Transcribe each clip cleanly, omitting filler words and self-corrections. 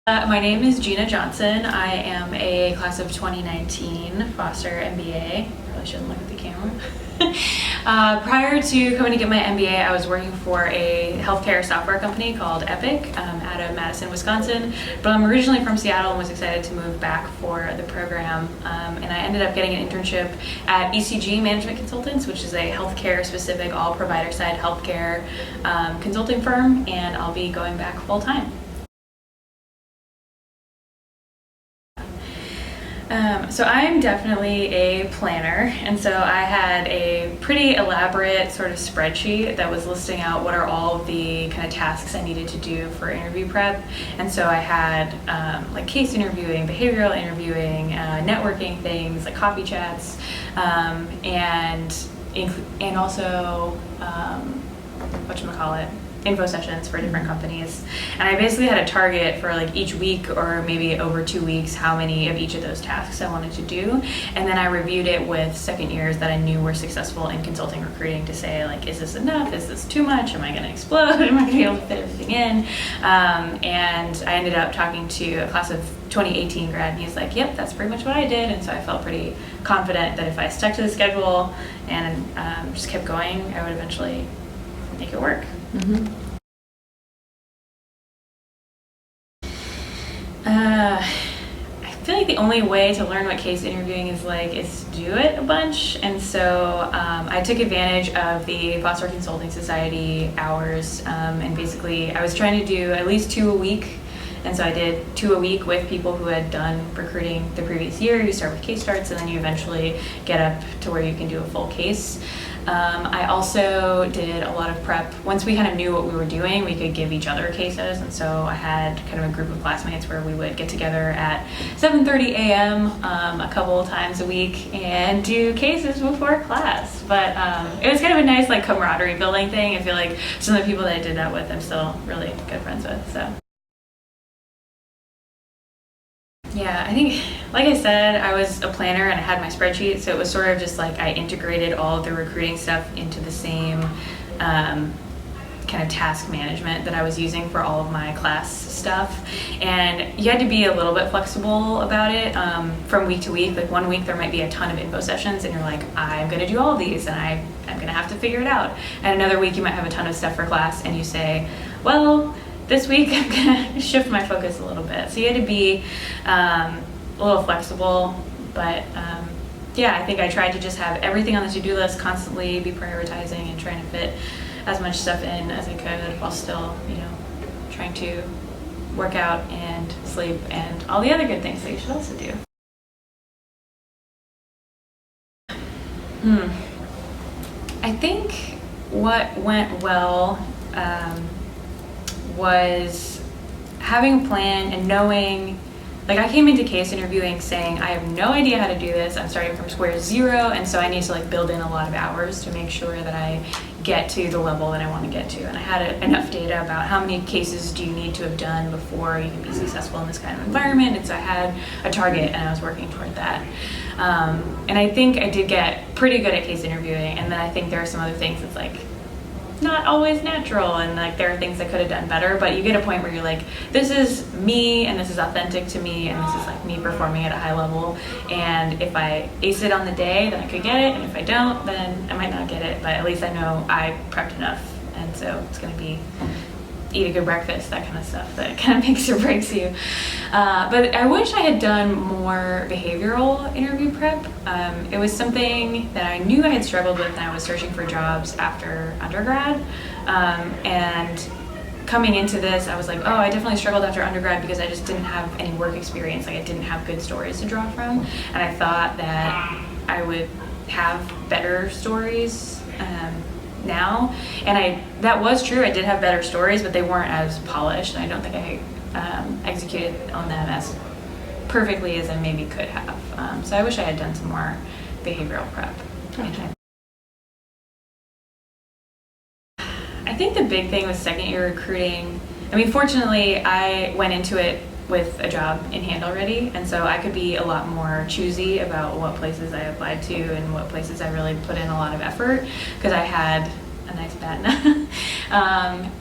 My name is Gina Johnson. I am a class of 2019 Foster MBA. Probably shouldn't look at the camera. Prior to coming to get my MBA, I was working for a healthcare software company called Epic out of Madison, Wisconsin. But I'm originally from Seattle and was excited to move back for the program. And I ended up getting an internship at ECG Management Consultants, which is a healthcare specific, all provider side healthcare consulting firm. And I'll be going back full time. So I'm definitely a planner, and so I had a pretty elaborate sort of spreadsheet that was listing out what are all of the kind of tasks I needed to do for interview prep. And so I had like case interviewing, behavioral interviewing, networking things like coffee chats, and also whatchamacallit, info sessions for different companies. And I basically had a target for like each week or maybe over 2 weeks how many of each of those tasks I wanted to do. And then I reviewed it with second years that I knew were successful in consulting recruiting to say like, is this enough? Is this too much? Am I going to explode? Am I going to be able to fit everything in? And I ended up talking to a class of 2018 grad, and he's like, yep, that's pretty much what I did. And so I felt pretty confident that if I stuck to the schedule and just kept going, I would eventually make it work. Mm-hmm. I feel like the only way to learn what case interviewing is like is to do it a bunch. And so I took advantage of the Foster Consulting Society hours, and basically I was trying to do at least 2 a week. And so I did 2 a week with people who had done recruiting the previous year. You start with case starts and then you eventually get up to where you can do a full case. I also did a lot of prep. Once we kind of knew what we were doing, we could give each other cases. And so I had kind of a group of classmates where we would get together at 7:30 a.m. A couple of times a week and do cases before class. But it was kind of a nice like camaraderie building thing. I feel like some of the people that I did that with, I'm still really good friends with. So. Yeah, I think, like I said, I was a planner and I had my spreadsheet, so it was sort of just like I integrated all of the recruiting stuff into the same kind of task management that I was using for all of my class stuff. And you had to be a little bit flexible about it from week to week. Like 1 week there might be a ton of info sessions and you're like, I'm going to do all of these and I'm going to have to figure it out. And another week you might have a ton of stuff for class and you say, well, this week I'm gonna shift my focus a little bit. So you had to be a little flexible, but yeah, I think I tried to just have everything on the to-do list, constantly be prioritizing and trying to fit as much stuff in as I could while still, trying to work out and sleep and all the other good things that you should also do. I think what went well was having a plan and knowing, like I came into case interviewing saying I have no idea how to do this, I'm starting from square zero, and so I need to like build in a lot of hours to make sure that I get to the level that I want to get to. And I had enough data about how many cases do you need to have done before you can be successful in this kind of environment, and so I had a target and I was working toward that. And I think I did get pretty good at case interviewing, and then I think there are some other things that's like not always natural, and like there are things I could have done better, but you get a point where you're like, this is me and this is authentic to me and this is like me performing at a high level, and if I ace it on the day then I could get it, and if I don't then I might not get it, but at least I know I prepped enough. And so it's going to be eat a good breakfast, that kind of stuff that kind of makes or breaks you. But I wish I had done more behavioral interview prep. It was something that I knew I had struggled with when I was searching for jobs after undergrad. And coming into this, I was like, oh, I definitely struggled after undergrad because I just didn't have any work experience. Like I didn't have good stories to draw from. And I thought that I would have better stories now, and that was true. I did have better stories, but they weren't as polished, and I don't think I executed on them as perfectly as I maybe could have. So I wish I had done some more behavioral prep. I think the big thing with second year recruiting, I mean, fortunately I went into it with a job in hand already, and so I could be a lot more choosy about what places I applied to and what places I really put in a lot of effort because I had a nice BATNA.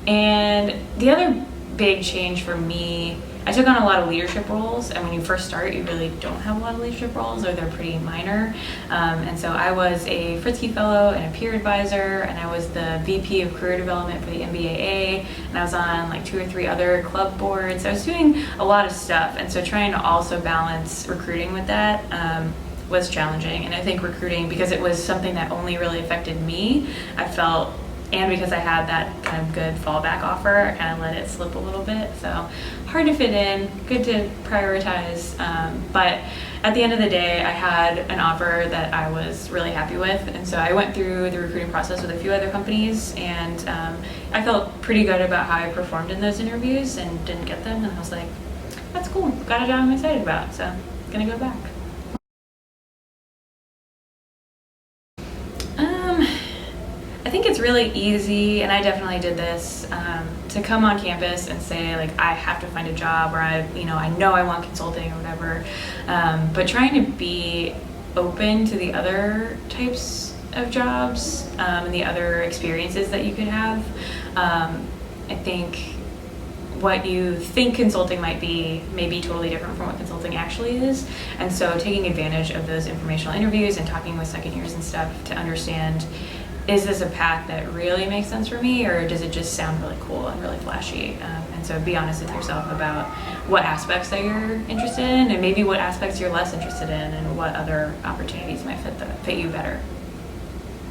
And the other big change for me. I took on a lot of leadership roles, and when you first start, you really don't have a lot of leadership roles, or they're pretty minor. And so I was a Fritzke Fellow and a peer advisor, and I was the VP of Career Development for the MBAA, and I was on like 2 or 3 other club boards. I was doing a lot of stuff, and so trying to also balance recruiting with that was challenging. And I think recruiting, because it was something that only really affected me, I felt, and because I had that kind of good fallback offer, I kind of let it slip a little bit. So hard to fit in, good to prioritize. But at the end of the day, I had an offer that I was really happy with. And so I went through the recruiting process with a few other companies, and I felt pretty good about how I performed in those interviews and didn't get them. And I was like, that's cool, got a job I'm excited about, so I'm gonna go back. I think it's really easy, and I definitely did this, to come on campus and say, like, I have to find a job, or I know I want consulting or whatever. But trying to be open to the other types of jobs and the other experiences that you could have. I think what you think consulting might be may be totally different from what consulting actually is. And so taking advantage of those informational interviews and talking with second years and stuff to understand, is this a path that really makes sense for me, or does it just sound really cool and really flashy? And so be honest with yourself about what aspects that you're interested in, and maybe what aspects you're less interested in, and what other opportunities might fit you better.